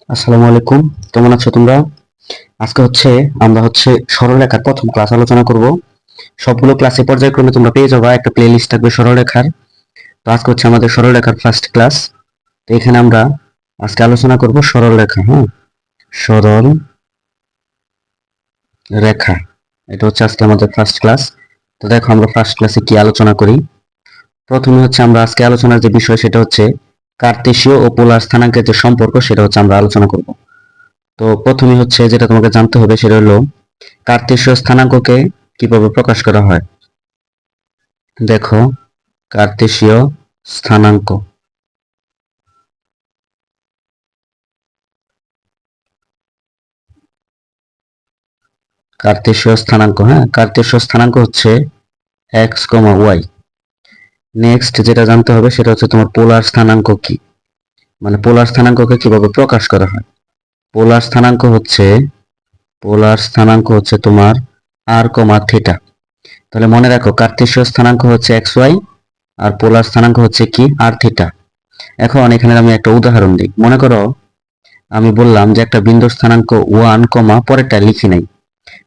আসসালামু আলাইকুম। কেমন আছো তোমরা? আজকে আমরা সরলরেখার প্রথম ক্লাস আলোচনা করব। সবগুলো ক্লাসে পর্যায়ক্রমে তোমরা পেয়ে যাবা, একটা প্লেলিস্ট থাকবে সরলরেখার। তো আজকে আমাদের সরলরেখার ফার্স্ট ক্লাস। তো এখানে আমরা আজকে আলোচনা করব সরলরেখা। হ্যাঁ, সরল রেখা, এটা আজকে আমাদের ফার্স্ট ক্লাস। তো দেখো আমরা ফার্স্ট ক্লাসে কি আলোচনা করি। প্রথমে আমরা আজকে আলোচনার যে বিষয় সেটা কার্তেশীয় ও পোলার স্থানাঙ্কের যে সম্পর্ক সেটা আমরা আলোচনা করব। তো প্রথমে যেটা তোমাকে জানতে হবে সেটা হলো কার্তেশীয় স্থানাঙ্ককে কিভাবে প্রকাশ করা হয়। দেখো, কার্তেশীয় স্থানাঙ্ক, হ্যাঁ, কার্তেশীয় স্থানাঙ্ক এক্স কমা ওয়াই। নেক্সট যেটা জানতে হবে সেটা তোমার পোলার স্থানাঙ্ক কি, মানে পোলার স্থানাঙ্ককে কিভাবে প্রকাশ করা হয়। পোলার স্থানাঙ্ক তোমার আর কমা থিটা। তাহলে মনে রাখো, কার্তেশীয় স্থানাঙ্ক এক্স ওয়াই, আর পোলার স্থানাঙ্ক কি, আর থিটা। এখন এখানে আমি একটা উদাহরণ দিই। মনে করো আমি বললাম যে একটা বিন্দুর স্থানাঙ্ক 1 কমা পরেরটা লিখি নাই।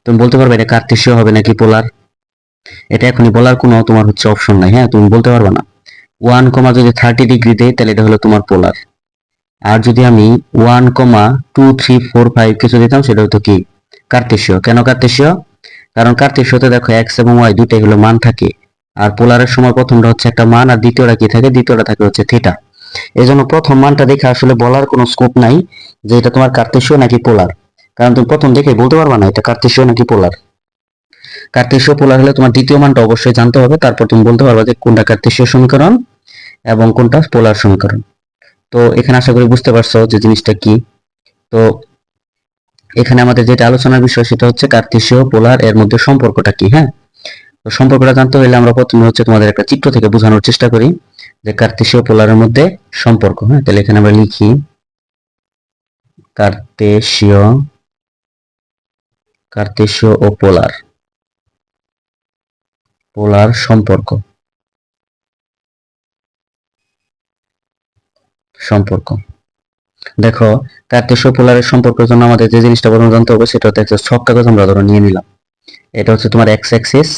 তুমি বলতে পারবে এটা কার্তেশীয় হবে নাকি পোলার? এটা এখনই বলার কোনো তোমার অপশন নাই। হ্যাঁ, তুমি বলতে পারবে না। 1 কমা যদি 30 ডিগ্রি দেই তাহলে এটা হলো তোমার পোলার। আর যদি আমি 1 কমা 2 3 4 5 কিছু দিতাম সেটা হতো কি, কার্তেশীয়। কেন কার্তেশীয়? কারণ কার্তেশীয়তে দেখো এক্স এবং ওয়াই দুটাই হলো মান থাকে, আর পোলারের সময় প্রথমটা একটা মান, আর দ্বিতীয়টা কি থাকে, দ্বিতীয়টা থাকে থিটা। এই জন্য প্রথম মানটা দেখে আসলে বলার কোনো স্কোপ নাই যে এটা তোমার কার্তেশীয় নাকি পোলার। কারণ তুমি প্রথম দেখে বলতে পারবা না এটা কার্তেশীয় নাকি পোলার। কার্তেশীয় পোলার হলে তোমার দ্বিতীয় মানটা অবশ্যই জানতে হবে, তারপর তুমি বলতে পারবা যে কোনটা কার্তেশীয় সমীকরণ এবং কোনটা পোলার সমীকরণ। তো এখানে আশা করি বুঝতে পারছো যে জিনিসটা কি। তো এখানে আমাদের যেটা আলোচনার বিষয় সেটা কার্তেশীয় পোলার এর মধ্যে সম্পর্কটা কি। হ্যাঁ, তো সম্পর্কটা জানতে হলে আমরা প্রথমে তোমাদের একটা চিত্র থেকে বোঝানোর চেষ্টা করি যে কার্তেশীয় পোলারের মধ্যে সম্পর্ক। হ্যাঁ, তাহলে এখানে আমরা লিখি কার্তেশীয় ও পোলার সম্পর্ক। দেখো, কার্তেশীয় পোলারের সম্পর্কের জন্য আমাদের যে জিনিসটা প্রথমে জানতে হবে সেটা একটা ছক কাগজ আমরা ধরো নিয়ে নিলাম। এটা তোমার এক্স অ্যাক্সিস,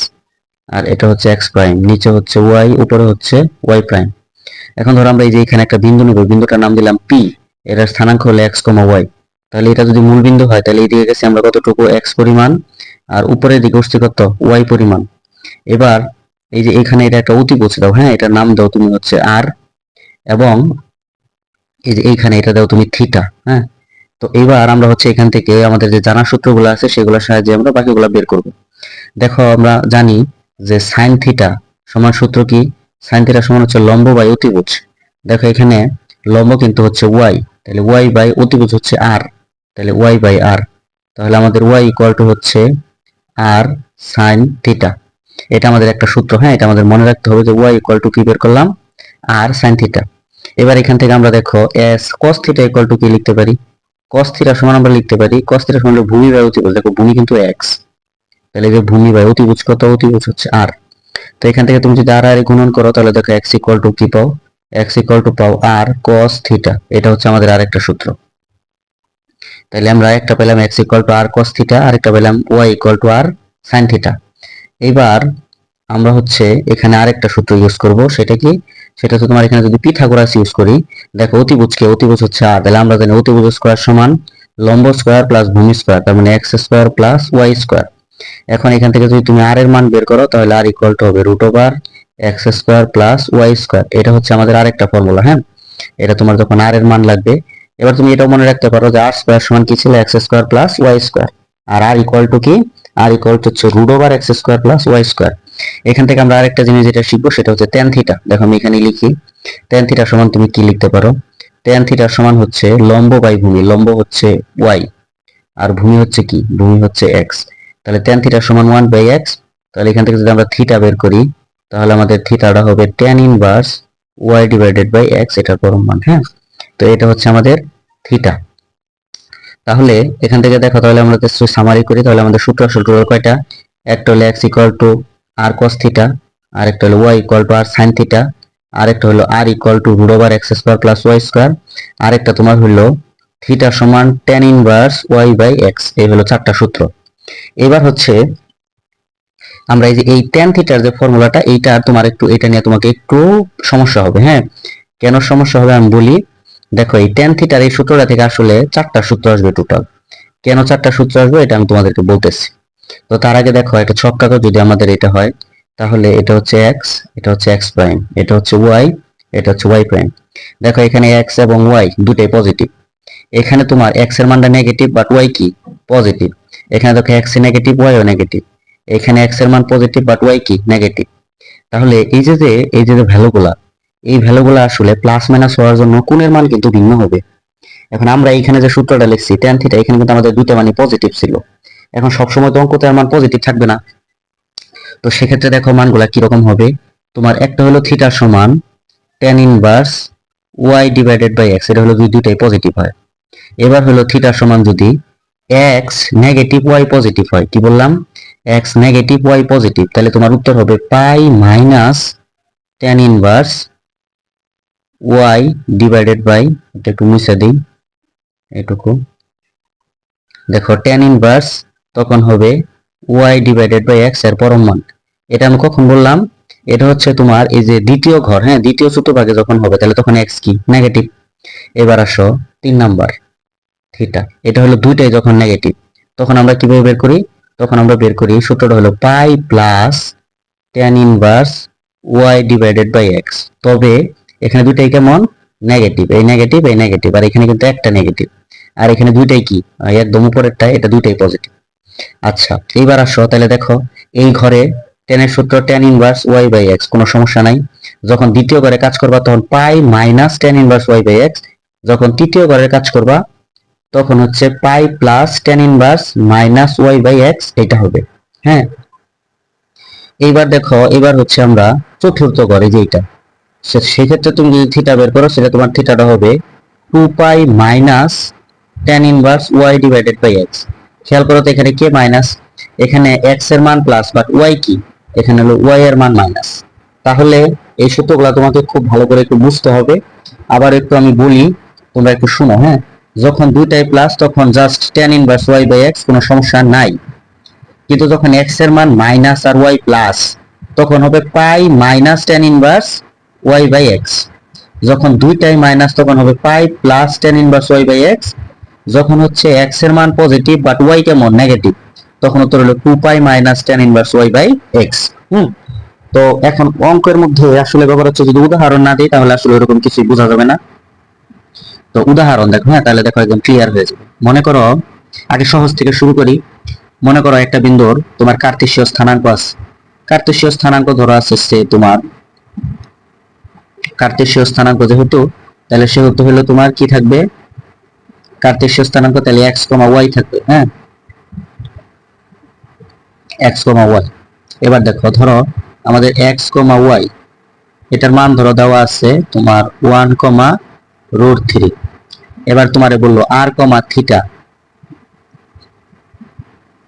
আর এটা এক্স প্রাইম, নিচে ওয়াই, উপরে ওয়াই প্রাইম। এখন ধরো আমরা এই যে এখানে একটা বিন্দু নেব, বিন্দুটার নাম দিলাম পি। এর স্থানাঙ্ক হলো এক্স কমা ওয়াই। তাহলে এটা যদি মূল বিন্দু হয় তাহলে এইদিকে গেছে আমরা কতটুকু, এক্স পরিমাণ, আর উপরের দিকে উঠছে কত, ওয়াই পরিমাণ। এবার এই যে এখানে এটা একটা অতিভুজ দাও। হ্যাঁ, এটার নাম দাও তুমি আর, এবং এই যে এইখানে এটা দাও তুমি থিটা। হ্যাঁ, তো এবার আমরা এখান থেকে আমাদের যে জানা সূত্রগুলো আছে সেগুলোর সাহায্যে আমরা বাকিগুলো বের করব। দেখো, আমরা জানি যে সাইন থিটা সমান সূত্র কি, সাইন থিটা সমান লম্ব বাই অতিভুজ। দেখো এখানে লম্ব কিন্তু ওয়াই, তাহলে ওয়াই বাই অতিভুজ আর, তাহলে ওয়াই বাই আর। তাহলে আমাদের y equal to r sine theta. এটা আমাদের একটা সূত্র। হ্যাঁ, এটা আমাদের মনে রাখতে হবে যে ওয়াই ইকুয়াল টু কি বের করলাম, আর সাইন থিটা। এবার এখান থেকে আমরা দেখো S cos theta equal to কি লিখতে পারি, কস থিটা সমান আমরা লিখতে পারি, কস থিটা সমান ভূমি বাই অতিভুজ। দেখো ভূমি কিন্তু এক্স, তাহলে যে ভূমি বাই অতিভুজ কত, অতিভুজ আর। তো এখান থেকে তুমি যদি আর আর গুণন করো তাহলে দেখো এক্স ইকুয়াল টু কি পাও, এক্স ইকুয়াল টু পাও আর কস থিটা। এটা আমাদের আরেকটা সূত্র। তাহলে আমরা একটা পেলাম x equal to r cos theta, আরেকটা পেলাম y equal to r sine theta. এবার আমরা এখানে আরেকটা সূত্র ইউজ করব। সেটা কি, সেটা তোমার এখানে যদি পিথাগোরাস ইউজ করি। দেখো অতিভুজকে, অতিভুজ আর, তাহলে আমরা জানি অতিভুজ স্কয়ার সমান লম্ব স্কয়ার প্লাস ভূমি স্কয়ার, তার মানে x square plus y square. এখন এখান থেকে যদি তুমি আর এর মান বের করো তাহলে আর ইকুয়াল টু হবে root over x square plus y square. এটা আমাদের আরেকটা ফর্মুলা। হ্যাঁ, এটা তোমার যখন আর এর মান লাগবে। এবার তুমি এটাও মনে রাখতে পারো যে আর স্কয়ার সমান কি ছিল, x square plus y square. আর আর ইকুয়াল টু কি, r equal to root over x square plus y square. এখান থেকে আমরা আরেকটা জিনিস যেটা শিখবো সেটা ট্যান থিটা। দেখো আমি এখানে লিখি ট্যান থিটা সমান তুমি কি লিখতে পারো, ট্যান থিটা সমান লম্ব বাই ভূমি, লম্ব ওয়াই, আর ভূমি কি, ভূমি এক্স। তাহলে ট্যান থিটা সমান 1 বাই এক্স। তাহলে এখান থেকে যদি আমরা থিটা বের করি তাহলে আমাদের থিটাটা হবে tan inverse y divided by x, এটার পরম মান। হ্যাঁ, তো এটা আমাদের থিটা। তাহলে এখান থেকে দেখো, তাহলে আমরা সামারি করি। তাহলে আমাদের সূত্র আসল কয়টা, একটা হলো x equal to r cos theta, আর একটা হলো y equal to r sine theta, আর একটা হলো r equal to root over x square plus y square, আর একটা তোমার হলো থিটা সমান tan inverse y by x, এই হলো 4টা সূত্র। এবার হচ্ছে আমরা এই যে এই tan থিটার যে ফর্মুলাটা, এইটা তোমার একটু, এটা নিয়ে তোমাকে একটু সমস্যা হবে। হ্যাঁ, কেন সমস্যা হবে আমি বলি। দেখো এই tan থিটার এই সূত্রটা থেকে আসলে 4টা সূত্র আসবে টোটাল। কেন 4টা সূত্র আসবে এটা আমি তোমাদেরকে বলতেছি। তো তার আগে দেখো একটা ছক কাগজ যদি আমাদের এটা হয়, তাহলে এটা হচ্ছে x, এটা হচ্ছে x প্রাইম, এটা হচ্ছে y, এটা হচ্ছে y প্রাইম। দেখো এখানে x এবং y দুটোই পজিটিভ। এখানে তোমার x এর মানটা নেগেটিভ বাট y কি পজিটিভ। এখানে দেখো x এ নেগেটিভ, y ও নেগেটিভ। এখানে x এর মান পজিটিভ বাট y কি নেগেটিভ। তাহলে এই যে ভ্যালুগুলা, এই ভ্যালুগুলা আসলে প্লাস মাইনাস হওয়ার জন্য কোণের মান কিন্তু ভিন্ন হবে। এখন আমরা এখানে যে সূত্রটা লিখছি tan থিটা, এখানে কিন্তু আমাদের দুইটা মানই পজিটিভ ছিল। এখন সবসময় তো অঙ্কটার মান পজিটিভ থাকবে না। তো সেক্ষেত্রে দেখো মানগুলা কিরকম হবে। তোমার একটা হলো থিটা সমান tan inverse y divided by x, এটা হলো দুইটাই পজিটিভ হয়। এবার হলো থিটা সমান যদি x নেগেটিভ y পজিটিভ হয়, কি বললাম, x নেগেটিভ y পজিটিভ, তাহলে তোমার উত্তর হবে pi minus tan inverse y divided by, এটা একটু মুছে দিই এটুকু। দেখো tan ইনভার্স তখন হবে y ডিভাইডেড বাই x এর পরম মান। এটা আমি কখন বললাম, এটা হচ্ছে তোমার এই যে দ্বিতীয় ঘর, হ্যাঁ দ্বিতীয় চতুর্ভাগে যখন হবে তাহলে তখন x কি নেগেটিভ। এবার আসো 3 নাম্বার থিটা, এটা হলো দুইটাই যখন নেগেটিভ, তখন আমরা কিভাবে বের করি, তখন আমরা বের করি সূত্রটা হলো pi plus tan inverse y divided by x। তবে এখানে দুইটাই কেমন নেগেটিভ, এই নেগেটিভ এই নেগেটিভ, আর এখানে কিন্তু একটা নেগেটিভ, আর এখানে দুইটাই কি একদম উপরেরটা, এটা দুইটাই পজিটিভ। আচ্ছা এইবার আসো তাহলে দেখো এই ঘরে tan এর সূত্র tan inverse y by x, কোনো সমস্যা নাই। যখন দ্বিতীয় ঘরে কাজ করবা তখন pi minus tan inverse y by x, যখন তৃতীয় ঘরে কাজ করবা তখন হচ্ছে pi plus tan inverse minus y by x, এটা হবে। হ্যাঁ, এইবার দেখো এবার হচ্ছে আমরা চতুর্থ ঘরে যেটা, সেক্ষেত্রে তুমি যদি থিটা বের করো, সেটা তোমার থিটাটা হবে 2 pi minus tan inverse y divided by x। খেয়াল করো তো এখানে কে মাইনাস, এখানে x এর মান প্লাস বাট y কি, এখানে হলো y এর মান মাইনাস। তাহলে এই সূত্রগুলো তোমাকে খুব ভালো করে একটু বুঝতে হবে। আবার একটু আমি বলি, তোমরা একটু শোনো। হ্যাঁ, যখন দুইটাই প্লাস তখন just tan inverse y by x, কোনো সমস্যা নাই। কিন্তু যখন x এর মান মাইনাস আর y প্লাস, তখন হবে pi minus tan inverse y by x। যখন দুইটাই মাইনাস তখন হবে pi plus tan inverse y by x। যখন হচ্ছে x এর মান পজিটিভ বাট y কেমন নেগেটিভ, তখন উত্তর হলো 2 pi minus tan inverse y by x। তো এখন অঙ্কের মধ্যে আসলে ব্যাপার হচ্ছে যদি উদাহরণ না দিই তাহলে আসলে এরকম কিছু বোঝা যাবে না। তো উদাহরণ দেখো, হ্যাঁ তাহলে দেখো একদম ক্লিয়ার হয়ে যাবে। মনে করো আগে সহজ থেকে শুরু করি। মনে করো একটা বিন্দুর তোমার কার্তেশীয় স্থানাঙ্ক আছে। কার্তেশীয় স্থানাঙ্ক ধরা আছে তোমার, কার্তেশীয় স্থানাঙ্ক যেহেতু, তাহলে সেহেতু হলো তোমার কি থাকবে, কার্তেশীয় স্থানাঙ্ক তাহলে x, y থাকবে। হ্যাঁ, x, y। এবার দেখো ধরো আমাদের x, y এটার মান ধরো দেওয়া আছে তোমার 1, √3। এবার তোমারে বললো r, থিটা,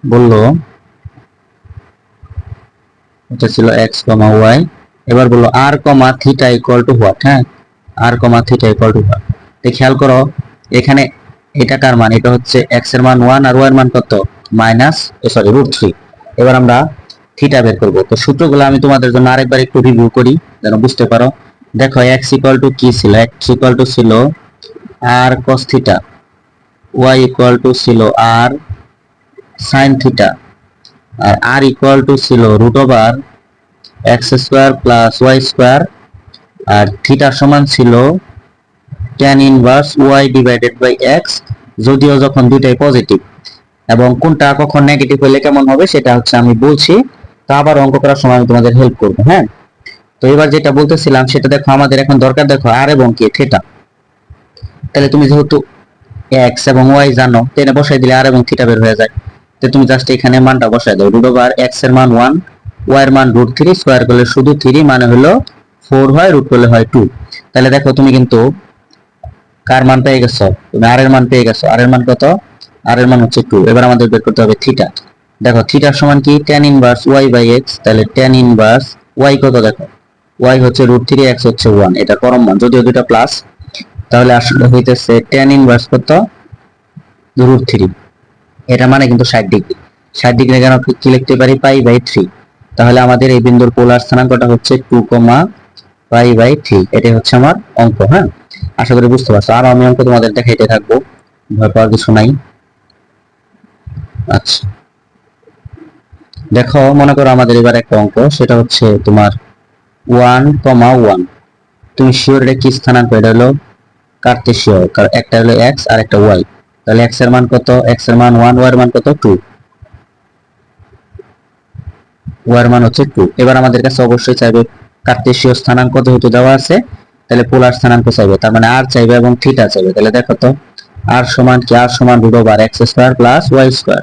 বললো এটা ছিল x, y। এবার বললো r, theta equal two what. হ্যাঁ, r, theta equal two what. তো খেয়াল করো এখানে এটা কার মান, এটা হচ্ছে x এর মান 1 আর y এর মান কত মাইনাস √3। এবার আমরা থিটা বের করব। তো সূত্রগুলো আমি তোমাদের জন্য আরেকবার একটু রিভিউ করি যেন বুঝতে পারো। দেখো x ইকুয়াল টু কি ছিল, x ইকুয়াল টু ছিল r cos theta, y equal to ছিল r sin থিটা, আর r ইকুয়াল টু ছিল √x square plus y square, আর থিটা সমান ছিল tan inverse y divided by x, যদিও যখন দুইটাই পজিটিভ। এবং কোনটা কখন নেগেটিভ হলে কেমন হবে সেটা হচ্ছে আমি বলছি, তা আবার অঙ্ক করার সময় আমি তোমাদের হেল্প করব। হ্যাঁ, তো এবার যেটা বলতেছিলাম সেটা দেখো, আমাদের এখন দরকার দেখো r এবং কি থিটা। তাহলে তুমি যেহেতু x এবং y জানো, টেনে বসাই দিলে r এবং থিটা বের হয়ে যায়। তো তুমি জাস্ট এখানে মানটা বসাই দাও, √x এর মান 1, y এর মান √3, স্কয়ার করলে শুধু 3 মানে হলো 4 হয়, রুট করলে হয় 2। তাহলে দেখো তুমি কিন্তু কার মান পেয়ে গেছো, তুমি r এর মান পেয়ে গেছো। r এর মান কত, r এর মান হচ্ছে 2। এবার আমাদের বের করতে হবে থিটা। দেখো থিটার সমান কি tan inverse y by x, তাহলে tan ইনভার্স y কত, দেখো y হচ্ছে √3, x হচ্ছে 1, এটা পরম মান যদিও দুটো প্লাস। তাহলে আসলে হইতেছে tan ইনভার্স কত √3। এটা মানে কিন্তু 60 ডিগ্রি। 60 ডিগ্রি কেন কি লিখতে পারি, π/3। তাহলে আমাদের এই বিন্দুর পোলার স্থানাঙ্কটা হচ্ছে 2, π/3। এটাই হচ্ছে আমার অঙ্ক। হ্যাঁ, আশা করি বুঝতে পারছো। আর আমি অঙ্ক তোমাদের দেখাইতে থাকবো, ভয় পাওয়ার কিছু নাই। আচ্ছা, দেখো মনে করো আমাদের এবার একটা অঙ্ক, সেটা হচ্ছে তোমার 1, 1। তুমি শিওর এটা কি স্থানাঙ্ক? এটা হলো কার্তেশীয়, কারণ একটা হলো x আর একটা y। তাহলে x এর মান কত? x এর মান 1, y এর মান কত? 2। y এর মান হচ্ছে 2। এবার আমাদের কাছে অবশ্যই চাইবে কার্তেশীয় স্থানাঙ্ক, যেহেতু দেওয়া আছে তাহলে পোলার স্থানাঙ্ক চাইবে, তার মানে r চাইবে এবং থিটা চাইবে। তাহলে দেখো তো r সমান কি? r সমান x² + y²।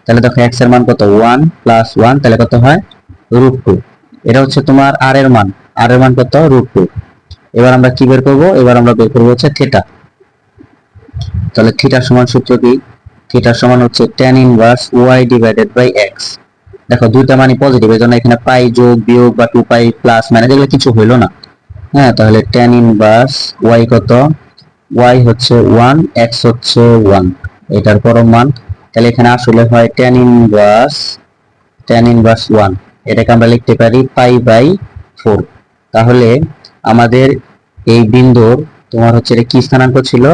তাহলে দেখো x এর মান কত? 1 + 1, তাহলে কত হয়? √2। এটা হচ্ছে তোমার r এর মান। r এর মান কত? √2। এবার আমরা কি বের করব? এবার আমরা বের করব হচ্ছে থিটা। তাহলে থিটা সমান সূত্র কি? থিটা সমান হচ্ছে tan ইনভার্স y/x। দেখো দুইটা মানে পজিটিভ, এজন্য এখানে পাই যোগ বিয়োগ বা 2π প্লাস মাইনাস এগুলো কিছু হইলো না। হ্যাঁ, তাহলে tan ইনভার্স y কত? y হচ্ছে 1, x হচ্ছে 1, এটার পরম মান। তাহলে এখানে আসলে হয় tan ইনভার্স 1। এটাকে আমরা লিখতে পারি π/4। তাহলে আমাদের এই বিন্দুর তোমার হচ্ছে এটা কি স্থানাঙ্ক ছিল?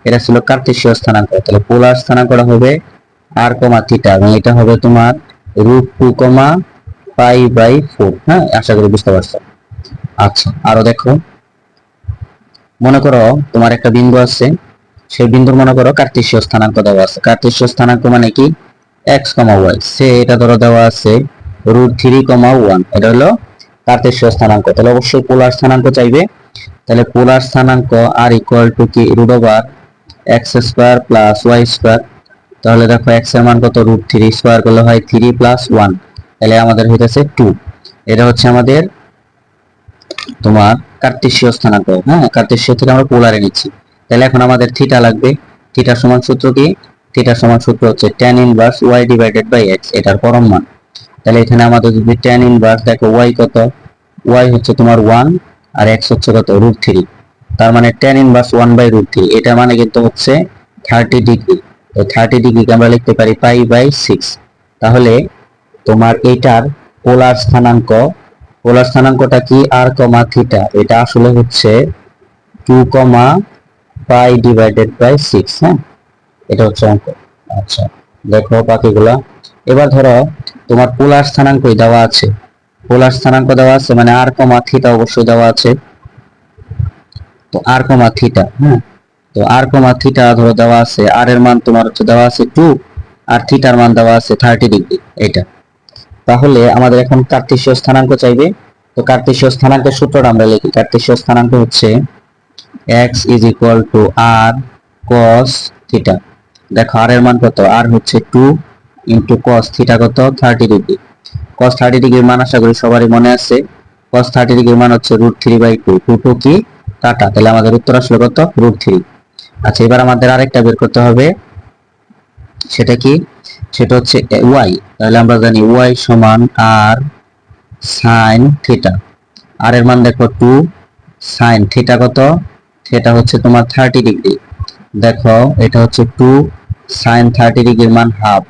এটা ছিল কার্তেশীয় স্থানাঙ্ক। তাহলে পোলার স্থানাঙ্কটা হবে r, থিটা, এবং এটা হবে তোমার √2, π/4। হ্যাঁ, আশা করি বুঝতে পারছো। আচ্ছা, আরো দেখো, মনে করো তোমার একটা বিন্দু আছে, সেই বিন্দুর মনে করো কার্তেশীয় স্থানাঙ্ক দেওয়া আছে। কার্তেশীয় স্থানাঙ্ক মানে কি? x, y। সে এটা ধরো দেওয়া আছে √3, 1। এটা হলো কার্তেশীয় স্থানাঙ্ক। তাহলে অবশ্যই পোলার স্থানাঙ্ক চাইবে। তাহলে পোলার স্থানাঙ্ক r ইকুয়াল টু কি? √x² + y²। তাহলে দেখো x এর মান কত? √3, স্কয়ার করলে হয় 3 + 1, তাহলে আমাদের হইতেছে 2। এটা হচ্ছে আমাদের তোমার কার্তেশীয় স্থানাঙ্ক। হ্যাঁ, কার্তেশীয় থেকে আমরা পোলারে নিচ্ছি। তাহলে এখন আমাদের থিটা লাগবে। থিটা সমান সূত্র কি? থিটা সমান সূত্র হচ্ছে tan ইনভার্স y/x, এটার পরম মান। তাহলে এখানে আমাদের যদি tan ইনভার্স, দেখো y কত? y হচ্ছে তোমার 1 আর x হচ্ছে কত? √3। তার মানে tan ইনভার্স 1/√3। এটা মানে কিন্তু হচ্ছে 30 ডিগ্রি। তো 30 ডিগ্রিকে আমরা লিখতে পারি π/6। তাহলে তোমার এটার পোলার স্থানাঙ্ক, পোলার স্থানাঙ্কটা কি? r, theta. এটা আসলে হচ্ছে 2, π/6। হ্যাঁ, এটা হচ্ছে অঙ্ক। আচ্ছা, দেখো বাকিগুলা। এবার ধরো তোমার পোলার স্থানাঙ্কই দেওয়া আছে, পোলার স্থানাঙ্ক দেওয়া আছে মানে r, থিটা অবশ্যই দেওয়া আছে। তো r, থিটা। হ্যাঁ, তো r, থিটা ধরো দেওয়া আছে। r এর মান তোমার হচ্ছে দেওয়া আছে 2, আর থিটার মান দেওয়া আছে 30 ডিগ্রি। এটা তাহলে আমাদের এখন কার্তেশীয় স্থানাঙ্ক চাইবে। তো কার্তেশীয় স্থানাঙ্কের সূত্রটা আমরা লিখি। কার্তেশীয় স্থানাঙ্ক হচ্ছে x = r cos থিটা। দেখো r এর মান কত? r হচ্ছে 2 * cos থিটা কত? 30 ডিগ্রি। cos 30 ডিগ্রির মান আশা করি সবারই মনে আছে। cos 30 ডিগ্রির মান হচ্ছে √3/2। 2 কি কাটা, তাহলে আমাদের উত্তর আসলে কত? √3। আচ্ছা, এবার আমাদের আরেকটা বের করতে হবে। সেটা কি? সেটা হচ্ছে y। তাহলে আমরা জানি y সমান r sin থিটা। r এর মান দেখো 2, sin থিটা কত? থিটা হচ্ছে তোমার 30 ডিগ্রি। দেখো এটা হচ্ছে 2, sin 30 ডিগ্রির মান হাফ,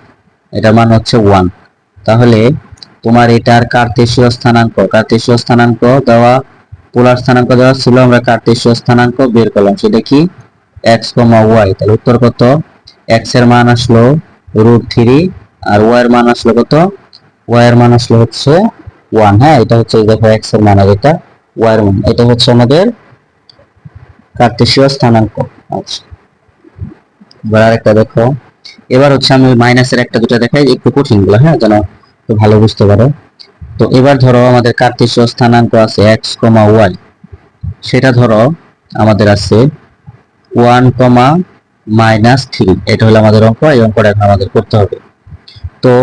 এটার মান হচ্ছে 1। তাহলে তোমার এটার কার্তেশীয় স্থানাঙ্ক, কার্তেশীয় স্থানাঙ্ক দেওয়া, পোলার স্থানাঙ্ক দেওয়া ছিল, আমরা কার্তেশীয় স্থানাঙ্ক বের করলাম। সেটা কি? x, y। তাহলে উত্তর কত? x এর মান আসলো √3 আর y এর মান আসলো কত? y এর মান আসলো হচ্ছে 1। হ্যাঁ, এটা হচ্ছে দেখো x এর মান আর এটা y এর মান। এটা হচ্ছে আমাদের কার্তেশীয় স্থানাঙ্ক। আচ্ছা, এবার আরেকটা দেখো। এবার হচ্ছে আমি মাইনাসের একটা দুটো দেখাই, একটু কঠিন গুলো, হ্যাঁ, যেন একটু ভালো বুঝতে পারো। তো এবার ধরো আমাদের কার্তেশীয় স্থানাঙ্ক আছে x, y। সেটা ধরো আমাদের আছে 1, -3। এটা হলো আমাদের অঙ্ক। এই অঙ্কটা এখন আমাদের করতে হবে। তো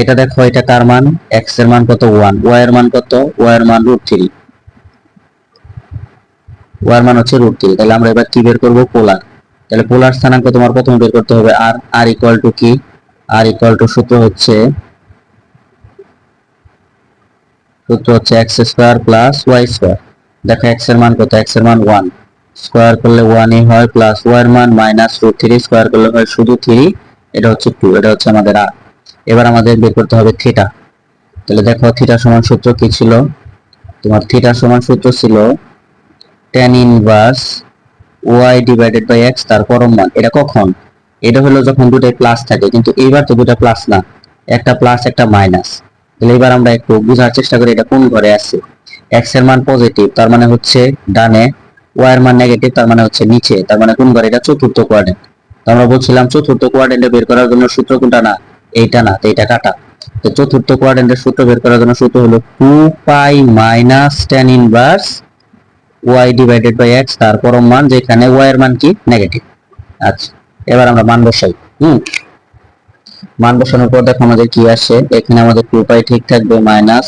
এটা দেখো, এটা কার মান? x এর মান কত? 1। y এর মান কত? y এর মান √3। y এর মান হচ্ছে √3। তাহলে আমরা এবার কি বের করব? পোলার। তাহলে পোলার স্থানাঙ্ক তোমার প্রথমে বের করতে হবে r। r ইকুয়াল টু কি? r ইকুয়াল টু সূত্র হচ্ছে x² + y²। দেখো x এর মান কত? x এর মান 1। স্কোয়ার করলে 1 ই হয়, প্লাস ওয়াই এর মান মাইনাস রুট 3 স্কোয়ার করলে হয় শুধু 3, এটা হচ্ছে 2, এটা হচ্ছে আমাদের আর। এবার আমাদের বের করতে হবে থিটা। তাহলে দেখো থিটা সমান সূত্র কি ছিল, তোমার থিটা সমান সূত্র ছিল tan inverse y divided by x তার পরম মান। এটা কখন, এটা হলো যখন দুটোই প্লাস থাকে, কিন্তু এইবার তো দুটো প্লাস না, একটা প্লাস একটা মাইনাস। তাহলে এবার আমরা একটু বোঝার চেষ্টা করি এটা কোন ঘরে আছে। এক্স এর মান পজিটিভ তার মানে হচ্ছে ডানে, ওয়াই এর মান নেগেটিভ তার মানে হচ্ছে নিচে, তার মানে কোন ঘরে, এটা চতুর্থ কোয়াড্রেন্ট। তো আমরা বলছিলাম চতুর্থ কোয়াড্রেন্টে বের করার জন্য সূত্র কোনটা, না এইটা না, তো এইটা কাটা। তো চতুর্থ কোয়াড্রেন্টের সূত্র বের করার জন্য সূত্র হলো 2 pi minus tan inverse y divided by x তার পরম মান, যেখানে ওয়াই এর মান কি নেগেটিভ। আচ্ছা, এবার আমরা মান বসাই। মান বসানোর পর দেখো আমাদের কি আসে, এখানে আমাদের 2 পাই ঠিক থাকবে মাইনাস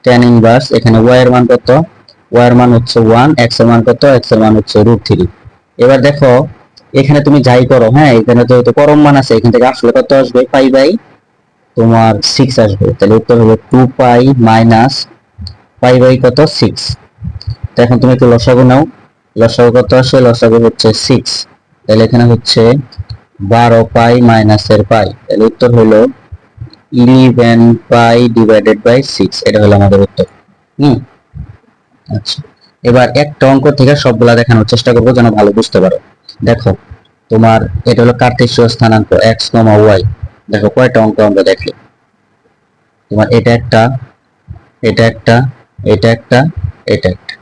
tan ইনভার্স, এখানে ওয়াই এর মান কত, ওয়াই এর মান হচ্ছে 1, এক্স এর মান কত, এক্স এর মান হচ্ছে √3। এবার দেখো এখানে তুমি যাই করো, হ্যাঁ এখানে তো পরম মান আছে, এখান থেকে আসলে কত আসবে, পাই বাই তোমার 6 আসবে। তাহলে উত্তর হলো 2 পাই মাইনাস পাই বাই কত 6। তো এখন তুমি একটু লসাগু নাও, লসাগু কত আসে, লসাগু হচ্ছে 6। তাহলে এখানে হচ্ছে 12 পাই মাইনাস এর পাই, তাহলে উত্তর হলো 11 পাই ডিভাইডেড বাই 6, এটা হলো আমাদের উত্তর। আচ্ছা, এবার একটা অঙ্ক থেকে সবগুলা দেখানোর চেষ্টা করবো যেন ভালো বুঝতে পারো। দেখো তোমার এটা হলো কার্টেসীয় স্থানাঙ্ক x, y। দেখো কয়টা অঙ্ক আমরা দেখি, তোমার এটা একটা, এটা একটা, এটা একটা, এটা একটা।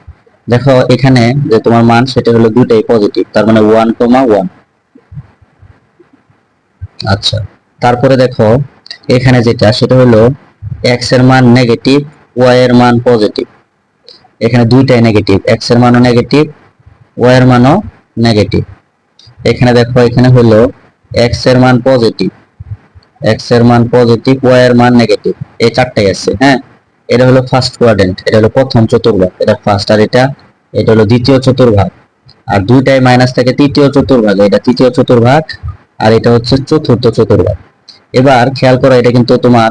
দেখো এখানে যে তোমার মান সেটা হলো দুটাই পজিটিভ, তার মানে 1, 1। আচ্ছা, তারপরে দেখো এখানে যেটা সেটা হলো x এর মান নেগেটিভ, y এর মান পজিটিভ। এখানে দুইটাই নেগেটিভ, x এর মানও নেগেটিভ, y এর মানও নেগেটিভ। এখানে দেখো এখানে হলো x এর মান পজিটিভ, x এর মান পজিটিভ, y এর মান নেগেটিভ, এই চারটাই আছে। হ্যাঁ, এটা হলো ফার্স্ট কোয়াড্রেন্ট, এটা হলো প্রথম চতুর্ভাগ, এটা ফার্স্ট, আর এটা হলো দ্বিতীয় চতুর্ভাগ। আর দুইটাই মাইনাস থেকে তৃতীয় চতুর্ভাগ, এটা তৃতীয় চতুর্ভাগ, আর এটা হচ্ছে চতুর্থ চতুর্ভাগ। এবার খেয়াল করো এটা কিন্তু তোমার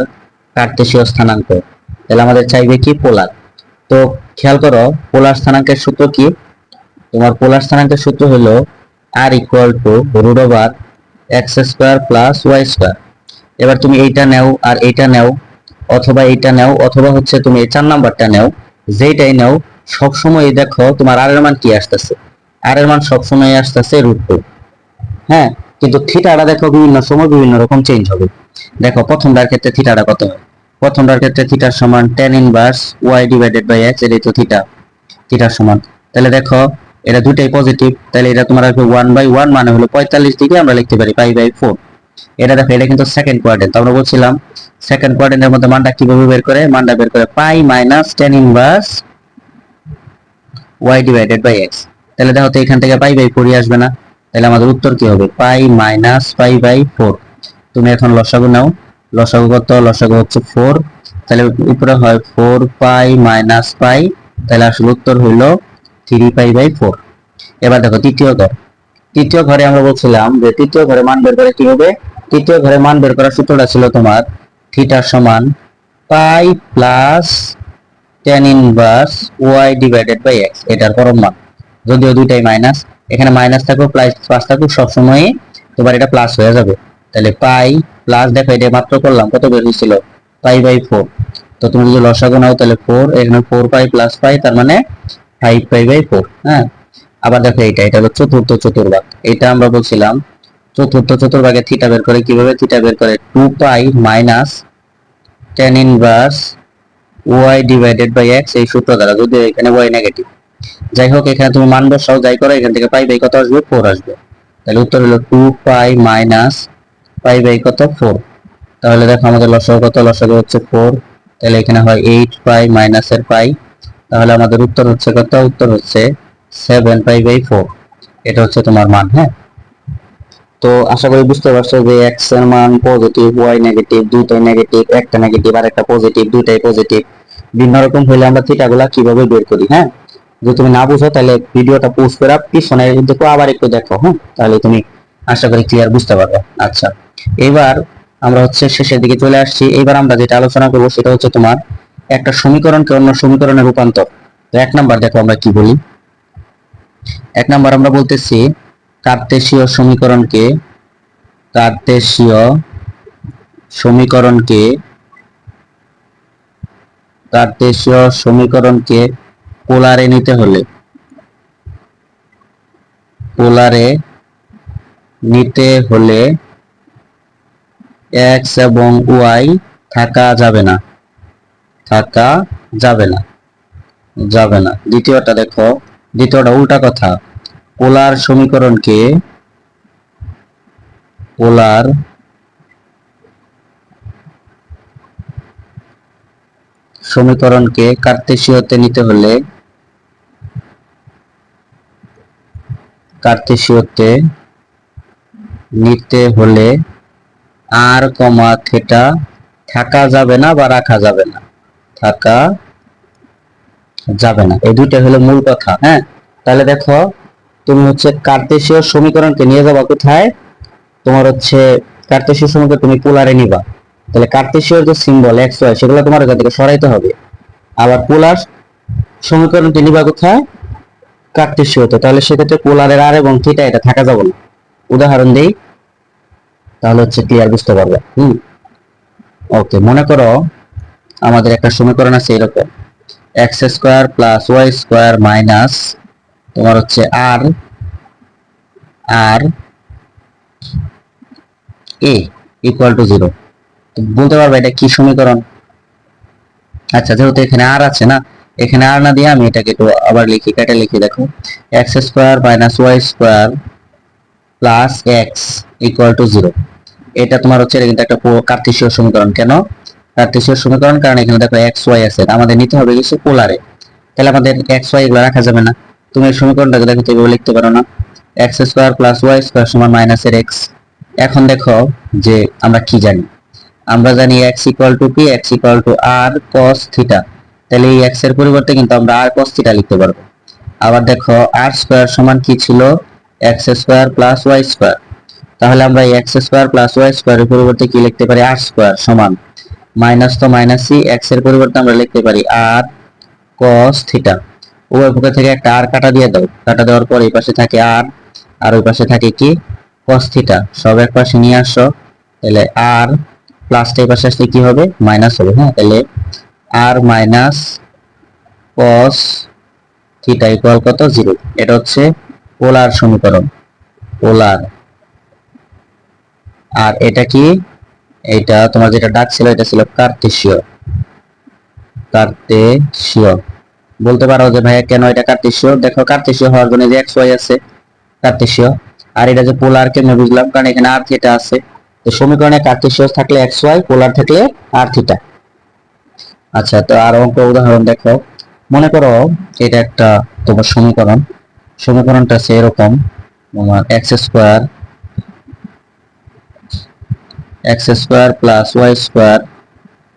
কার্টেসীয় স্থানাঙ্ক, তাহলে আমাদের চাইবে কি পোলার। তো খেয়াল করো পোলার স্থানাঙ্কের সূত্র কি, তোমার পোলার স্থানাঙ্কের সূত্র হলো r equal to root over x square plus y square. এবার তুমি এইটা নাও আর এইটা নাও, অথবা এইটা নাও, অথবা হচ্ছে তুমি এই 4 নাম্বারটা নাও, যেটাই নাও সবসময় দেখো তোমার আর এর মান কি আসতেছে, আর এর মান সবসময় আসতেছে √2। হ্যাঁ, কিন্তু থিটাটা দেখো বিভিন্ন সময় বিভিন্ন রকম চেঞ্জ হবে। দেখো প্রথমটার ক্ষেত্রে থিটাটা কত হয়, প্রথমটার ক্ষেত্রে থিটার সমান tan inverse y divided by x, এটাই তো থিটা, থিটার সমান। তাহলে দেখো এটা দুটাই পজিটিভ, তাহলে এটা তোমার আসবে 1/1 মানে হলো 45 ডিগ্রি, আমরা লিখতে পারি π/4। এটা দেখো এটা কিন্তু সেকেন্ড কোয়াড্রেন্ট, আমরা বলছিলাম সেকেন্ড কোয়াড্রেন্টের মধ্যে মানটা কিভাবে বের করে, মানটা বের করে pi minus tan inverse y divided by x. তাহলে দেখো তো এখান থেকে π/4 আসবে না, তাহলে আমাদের উত্তর কি হবে, পাই মাইনাস π/4। তুমি এখন লসাগু নাও, লসাগু কত, লসাগু হচ্ছে 4, তাহলে উপরে হয় 4 পাই মাইনাস পাই, তাহলে আসলে উত্তর হইলো 3π/4। এবার দেখো তৃতীয় ঘর, তৃতীয় ঘরে আমরা বলছিলাম যে তৃতীয় ঘরে মান বের করে কি হবে, তৃতীয় ঘরে মান বের করার সূত্রটা ছিল তোমার থিটার সমান pi plus tan inverse y divided by x, এটার পরম মান। যদিও দুইটাই মাইনাস, এখানে মাইনাস থাকুক প্লাস থাকুক সবসময় তোমার এটা প্লাস হয়ে যাবে। তাহলে পাই প্লাস, দেখো এটা মাত্র করলাম কত বের হয়েছিল, π/4। তো তুমি যদি লসাগু নাও তাহলে 4, এখানে 4 পাই প্লাস পাই, তার মানে 5π/4। হ্যাঁ, আবার দেখো এটা হলো চতুর্থ চতুর্ভাগ, এটা আমরা বলছিলাম চতুর্থ চতুর্ভাগে থিটা বের করে কিভাবে, থিটা বের করে 2 pi minus tan inverse y divided by x, এই সূত্র দ্বারা, যদি এখানে ওয়াই নেগেটিভ। যাই হোক এখানে তুমি মান বসাও, যাই করো এখান থেকে পাই বাই কত আসবে, 4 আসবে। তাহলে উত্তর হলো 2 পাই মাইনাস পাই বাই কত 4। তাহলে দেখো আমাদের লসাগু কত, লসাগু হচ্ছে 4, তাহলে এখানে হয় 8 পাই মাইনাস এর পাই, তাহলে আমাদের উত্তর হচ্ছে কত, উত্তর হচ্ছে 7π/4। এটা হচ্ছে তোমার মান। হ্যাঁ, তো আশা করি বুঝতে পারছো যে x এর মান পজিটিভ, y নেগেটিভ, দুইটাই নেগেটিভ, একটা নেগেটিভ আর একটা পজিটিভ, দুইটাই পজিটিভ, ভিন্ন রকম হইলে আমরা থিটাগুলা কিভাবে বের করি। হ্যাঁ, যদি তুমি না বুঝো তাহলে ভিডিওটা পজ করে পিছনে দেখো, আবার একটু দেখো। হ্যাঁ, তাহলে তুমি আশা করি ক্লিয়ার বুঝতে পারবে। আচ্ছা, এবার আমরা হচ্ছে শেষের দিকে চলে আসছি। এবার আমরা যেটা আলোচনা করবো সেটা হচ্ছে তোমার একটা সমীকরণকে অন্য সমীকরণে রূপান্তর। তো 1 নাম্বার দেখো আমরা কি বলি, এক নাম্বার আমরা বলতেছি কার্তেশীয় সমীকরণকে কার্তেশীয় সমীকরণকে কার্তেশীয় সমীকরণকে পোলারে নিতে হলে পোলারে নিতে হলে এক্স এবং ওয়াই থাকা যাবে না থাকা যাবে না যাবে না। দ্বিতীয়টা দেখো, দ্বিতীয়টা উল্টা কথা। পোলার সমীকরণকে পোলার সমীকরণকে কার্তেশীয়তে নিতে হলে কার্তেশীয়তে নিতে হলে আর কমা থিটা থাকা যাবে না বা রাখা যাবে না থাকা যাবে না। এই দুইটা হলো মূল কথা। হ্যাঁ, তাহলে দেখো তুমি হচ্ছে কার্তেশীয় সমীকরণকে নিয়ে যাবা কোথায়, তোমার হচ্ছে কার্তেশীয় সমীকরণ তুমি পোলারে নিবা। তাহলে কার্তেশীয় যে সিম্বল এক্স ওয়াই সেগুলো তোমার এখান থেকে সরাইতে হবে। আবার পোলার সমীকরণটি নিবা কোথায়, কার্তেশীয়তে। তাহলে সেক্ষেত্রে পোলারের আর এবং থিটা এটা থাকা যাবে না। উদাহরণ দেই, তাহলে হচ্ছে ক্লিয়ার বুঝতে পারবে। ওকে, মনে করো আমাদের একটা সমীকরণ আছে এরকম, x square plus y square minus তোমার হচ্ছে আর আর এ ইকুয়াল টু 0। বলতে পারবে এটা কি সমীকরণ? আচ্ছা, যেহেতু এখানে আর আছে না, এখানে আর না দিয়ে আমি এটাকে একটু আবার লিখি, কেটে লিখি। দেখো, x square minus y square plus x equal to 0। এটা তোমার হচ্ছে, এটা কিন্তু একটা কার্তেশীয় সমীকরণ। কেন কার্তেশীয় সমীকরণ? কারণ এখানে দেখো এক্স ওয়াই আছে, আমাদের নিতে হবে কিছু পোলারে। তাহলে আমাদের এক্স ওয়াই এগুলো রাখা যাবে না। তুমি এই সমীকরণটাকে দেখো এভাবে লিখতে পারো না, x square plus y square সমান মাইনাসের এক্স। এখন দেখো যে আমরা কি জানি, আমরা জানি এক্স ইকুয়াল টু কি, x equal to r cos theta. তাহলে এই এক্স এর পরিবর্তে কিন্তু আমরা আর কস থিটা লিখতে পারবো। আবার দেখো আর স্কোয়ার সমান কি ছিল, x square plus y square. তাহলে আমরা এই এক্স স্কোয়ার প্লাস ওয়াই স্কোয়ারের পরিবর্তে কি লিখতে পারি, আর স্কোয়ার সমান মাইনাস তো মাইনাসই, এক্স এর পরিবর্তে আমরা লিখতে পারি আর কস থিটা। উভয় পক্ষ থেকে একটা আর কাটা দিয়ে দাও, কাটা দেওয়ার পর এই পাশে থাকে আর, আর ওই পাশে থাকে কি কস থিটা। সব এক পাশে নিয়ে আসো, তাহলে আর প্লাসটা এই পাশে আসলে কি হবে, মাইনাস হবে। হ্যাঁ, তাহলে আর মাইনাস কস থিটা ইকুয়াল কত, 0। এটা হচ্ছে পোলার সমীকরণ, পোলার। আর এটা কি, এটা তোমার যেটা ডাক ছিল এটা ছিল কার্তেশীয়। কার্তেশীয় বলতে পারো যে ভাইয়া কেন এটা কার্তেশীয়? দেখো কার্তেশীয় হওয়ার জন্য যে এক্স ওয়াই আছে কার্তেশীয়, আর এটা যে পোলার কেন বুঝলাম, কারণ এখানে আর থিটা আছে। তো সমীকরণে কার্তেশীয় থাকলে এক্স ওয়াই, পোলার থাকলে আর থিটা। আচ্ছা, তো আর অঙ্ক উদাহরণ দেখো, মনে করো এটা একটা তোমার সমীকরণ, সমীকরণটা আছে এরকম, তোমার x square plus y square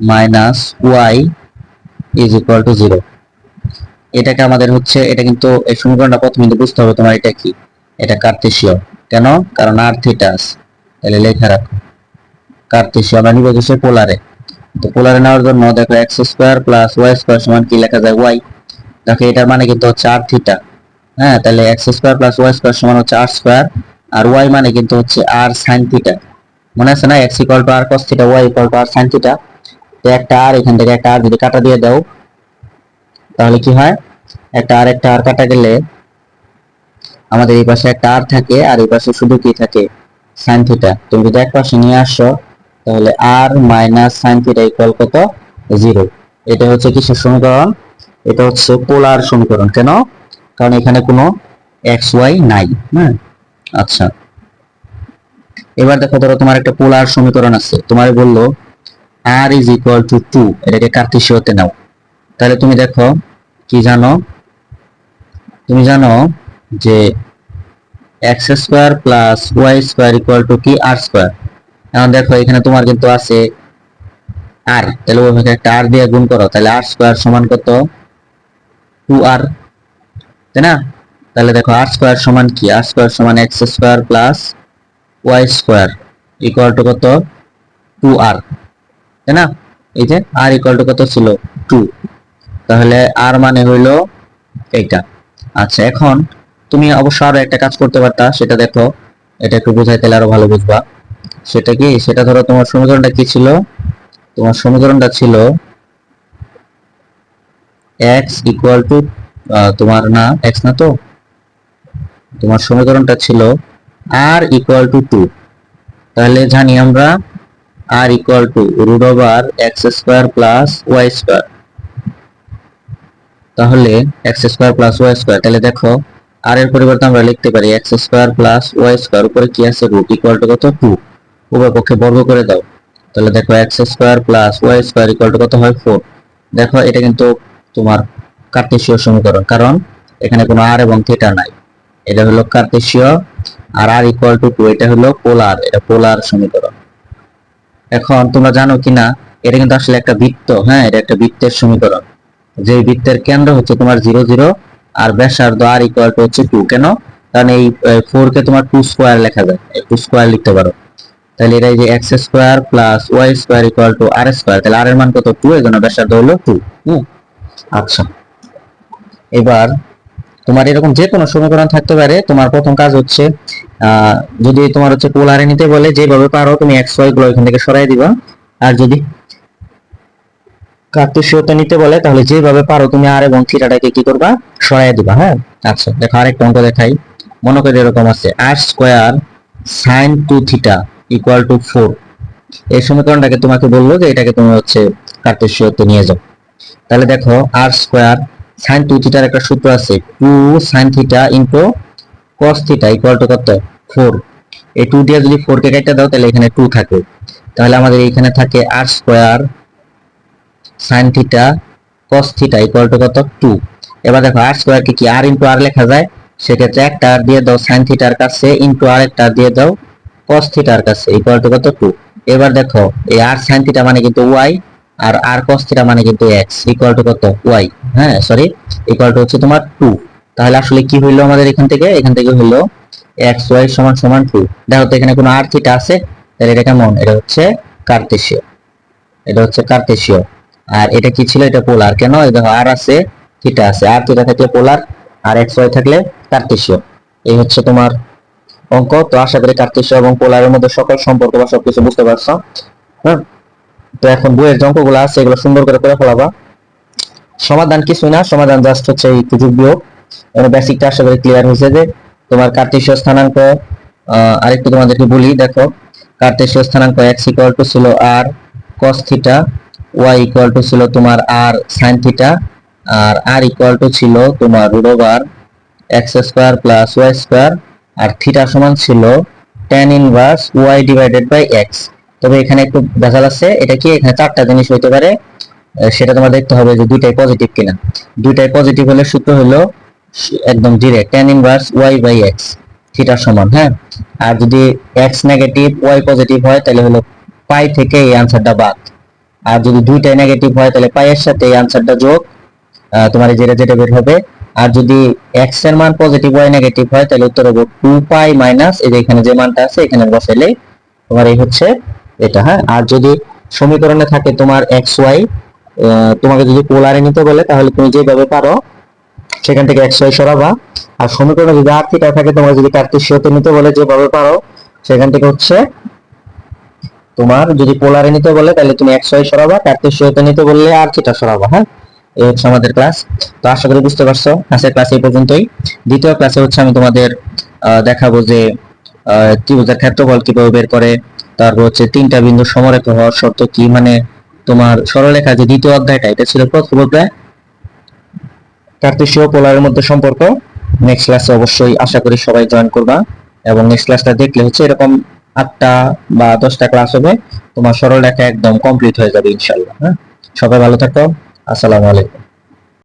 minus y is equal to 0। এটাকে আমাদের হচ্ছে, এটা কিন্তু এই সমীকরণটা প্রথমে কিন্তু বুঝতে হবে তোমার এটা কি, এটা কার্তেশীয়। কেন? কারণ আর থিটা আছে। তাহলে লেখা রাখো কার্তেশীয়, আমরা নিব হচ্ছে পোলারে। তো পোলারে নেওয়ার জন্য দেখো x square plus y square সমান কি লেখা যায়, ওয়াই। দেখো এটার মানে কিন্তু হচ্ছে আর থিটা। হ্যাঁ, তাহলে x square plus y square সমান হচ্ছে আর স্কোয়ার, আর ওয়াই মানে কিন্তু হচ্ছে আর সাইন থিটা। মনে আছে না, x equal to r cos theta, y equal to r sine theta. তো একটা আর এখান থেকে একটা আর যদি কাটা দিয়ে দাও, তাহলে কি হয়, একটা আর কাটা গেলে আমাদের এই পাশে একটা আর থাকে, আর এই পাশে শুধু কি থাকে, সাইন থিটা। তুমি যদি এক পাশে নিয়ে আসো, তাহলে আর মাইনাস সাইন থিটা ইকুয়াল কত, 0। এটা হচ্ছে কিসের সমীকরণ, এটা হচ্ছে পোলার সমীকরণ। কেন? কারণ এখানে কোনো এক্স ওয়াই নাই। হ্যাঁ, আচ্ছা, এবার দেখো ধরো তোমার একটা পোলার সমীকরণ আছে, তোমার বললো আর ইজ ইকুয়াল টু 2, এটাকে কার্তেশীয়তে নাও। তাহলে তুমি দেখো কি জানো, তুমি জানো যে x square plus y square equal to কি, আর স্কোয়ার। এখন দেখো এখানে তোমার কিন্তু আছে আর, তাহলে ওইভাবে একটা আর দিয়ে গুণ করো, তাহলে আর স্কোয়ার সমান কত, 2r, তাই না? তাহলে দেখো আর স্কোয়ার সমান কি, আর স্কোয়ার সমান x square plus y square equal to কত, 2r, তাই না? এই যে আর ইকুয়াল টু কত ছিল, 2। তাহলে আর মানে হইলো এইটা। আচ্ছা, এখন তুমি অবশ্য আরো একটা কাজ করতে পারতা, সেটা দেখো, এটা একটু বোঝাই তাহলে আরো ভালো বুঝবা। সেটা কি, সেটা ধরো তোমার সমীকরণটা কি ছিল, তোমার সমীকরণটা ছিল x ইকুয়াল টু, তোমার না x না তো, তোমার সমীকরণটা ছিল r ইকুয়াল টু 2। তাহলে জানি আমরা r equal to root over x square plus y square. তাহলে x square plus y square, তাহলে দেখো আর এর পরিবর্তে আমরা লিখতে পারি x square plus y square, উপরে কি আছে রুট, ইকুয়াল টু কত 2, উভয় পক্ষে বর্গ করে দাও। তাহলে দেখো x square plus y square equal to কত হয় 4। দেখো এটা কিন্তু তোমার কার্টেসীয় সমীকরণ, কারণ এখানে কোনো আর এবং থিটা নাই, এটা হলো কার্টেসীয়। আর আর ইকুয়াল টু 2 এটা হলো পোলার, এটা পোলার সমীকরণ। এখন তোমরা জানো কিনা, এটা কিন্তু আসলে একটা বৃত্ত, হ্যাঁ এটা একটা বৃত্তের সমীকরণ, যে বৃত্তের কেন্দ্র হচ্ছে তোমার 0 0 আর ব্যাসার্ধ আর ইকুয়াল টু হচ্ছে 2। কেন, কারণ এই 4 কে তোমার 2 স্কয়ার লেখা যায়, 2 স্কয়ার লিখতে পারো। তাহলে এটা যে x square plus y square equal to r square, তাহলে আর এর মান কত 2, এর জন্য ব্যাসার্ধ হলো 2। আচ্ছা, এবার তোমার এরকম যে কোনো সমীকরণ থাকতে পারে, তোমার প্রথম কাজ হচ্ছে যদি তোমার হচ্ছে পোলারে নিতে বলে যেভাবে পারো তুমি এক্স ওয়াই গুলো এখান থেকে সরাই দিবা। আর যদি কার্তেশীয়তা নিতে বলে তাহলে যেভাবে পারো তুমি আর এবং থিটাটাকে কি করবা, সরাই দিবা। হ্যাঁ, আচ্ছা দেখো আরেকটা অঙ্ক দেখাই। মনে করি এরকম আছে r square sine 2 theta equal to 4। এই সমীকরণটাকে তোমাকে বললো যে এটাকে তুমি হচ্ছে কার্তেশীয়তে নিয়ে যাও। তাহলে দেখো আর স্কোয়ার সাইন 2 থিটার একটা সূত্র আছে 2 sine theta into cos theta equal to কত 4। এই 2 দিয়ে যদি 4 কে কেটে দাও তাহলে এখানে 2 থাকে। তাহলে আমাদের এখানে থাকে r square sine theta cos theta equal to কত 2। এবার দেখো আর স্কোয়ার কে কি আর ইনটু আর লেখা যায়, সেক্ষেত্রে একটা আর দিয়ে দাও সাইন থিটার কাছে ইনটু আর একটা দিয়ে দাও cos থিটার কাছে ইকুয়াল টু কত 2। এবার দেখো এই আর সাইন থিটা মানে কিন্তু y, আর আর cos থিটা মানে কিন্তু x ইকুয়াল টু কত y, হ্যাঁ সরি ইকুয়াল টু হচ্ছে তোমার 2। তাহলে আসলে কি হইলো আমাদের এখান থেকে হইলো xy সমান সমান 2। দেখো তো এখানে কোনো আর থিটা আছে, তাহলে এটা কেমন, এটা হচ্ছে কার্তেশীয়, এটা হচ্ছে কার্তেশীয়। আর এটা কি ছিল, এটা পোলার। কেন, এই দেখো আর আছে থিটা আছে, আর থিটা থাকলে পোলার, আর এক্স ওয়াই থাকলে কার্তেশীয়। এই হচ্ছে তোমার অঙ্ক। তো আশা করি কার্তেশীয় এবং পোলারের মধ্যে সকল সম্পর্ক বা সবকিছু বুঝতে পারছো। হ্যাঁ, তো এখন বইয়ের যে অঙ্কগুলো আছে এগুলো সুন্দর করে ফেলাবা। সমাধান কিছুই না, সমাধান জাস্ট হচ্ছে এই যোগ বিয়োগ। বেসিকটা আশা করি ক্লিয়ার হয়েছে যে তোমার কার্তেশীয় স্থানাঙ্ক। আরেকটু তোমাদেরকে বলি, দেখো কার্তেশীয় স্থানাঙ্ক x ইকুয়াল টু ছিল r cos theta, y equal to ছিল তোমার আর sin থিটা, আর r ইকুয়াল টু ছিল তোমার root over x square plus y square, আর থিটা সমান ছিল tan inverse y divided by x। তবে এখানে একটু ভেজাল আছে, এটা কি এখানে চারটা জিনিস হইতে পারে, সেটা তোমার দেখতে হবে যে দুইটাই পজিটিভ কিনা। দুইটাই পজিটিভ হলে সূত্র হলো একদম direct tan inverse y by x theta সমান, হ্যাঁ। আর যদি x নেগেটিভ y পজিটিভ হয় তাহলে হলো পাই থেকে এই আনসারটা বাদ। আর যদি দুইটাই নেগেটিভ হয় তাহলে পাই এর সাথে এই আনসারটা যোগ, তোমার যেটা যেটা বের হবে। আর যদি x এর মান পজিটিভ y নেগেটিভ হয় তাহলে উত্তর হবে 2 পাই মাইনাস এই যে এখানে যে মানটা আছে এখানে বসাইলে তোমার এই হচ্ছে এটা, হ্যাঁ। আর যদি সমীকরণে থাকে তোমার এক্স ওয়াই, তোমাকে যদি পোলারে নিতে বলে তাহলে তুমি যেভাবে পারো সেখান থেকে এক্স ওয়াই সরাবা। আর সমীকরণে যদি আর থিটা থাকে, তোমার যদি কার্তেশীয়তে নিতে বলে যেভাবে পারো সেখান থেকে হচ্ছে তোমার যদি পোলারে নিতে বলে তাহলে তুমি এক্স ওয়াই সরাবা, কার্তেশীয়তে নিতে বললে আর থিটা সরাবা, হ্যাঁ। এই হচ্ছে আমাদের ক্লাস। তো আশা করি বুঝতে পারছো। আজকের ক্লাস এই পর্যন্তই। দ্বিতীয় ক্লাসে হচ্ছে আমি তোমাদের দেখাবো যে ত্রিভুজের ক্ষেত্রফল কিভাবে বের করে, তারপর হচ্ছে তিনটা বিন্দু সমরেখা হওয়ার শর্ত কি, মানে তোমার সরলরেখা যে দ্বিতীয় অধ্যায়টা এটা ছিল প্রথম অধ্যায়, কার্তেশীয় পোলারের মধ্যে সম্পর্ক। নেক্সট ক্লাসে অবশ্যই আশা করি সবাই জয়েন করবা, এবং নেক্সট ক্লাসটা দেখলে হচ্ছে এরকম 8টা বা 10টা ক্লাস হবে, তোমার সরলরেখা একদম কমপ্লিট হয়ে যাবে ইনশাআল্লাহ। হ্যাঁ, সবাই ভালো থাকো, আসসালামু আলাইকুম।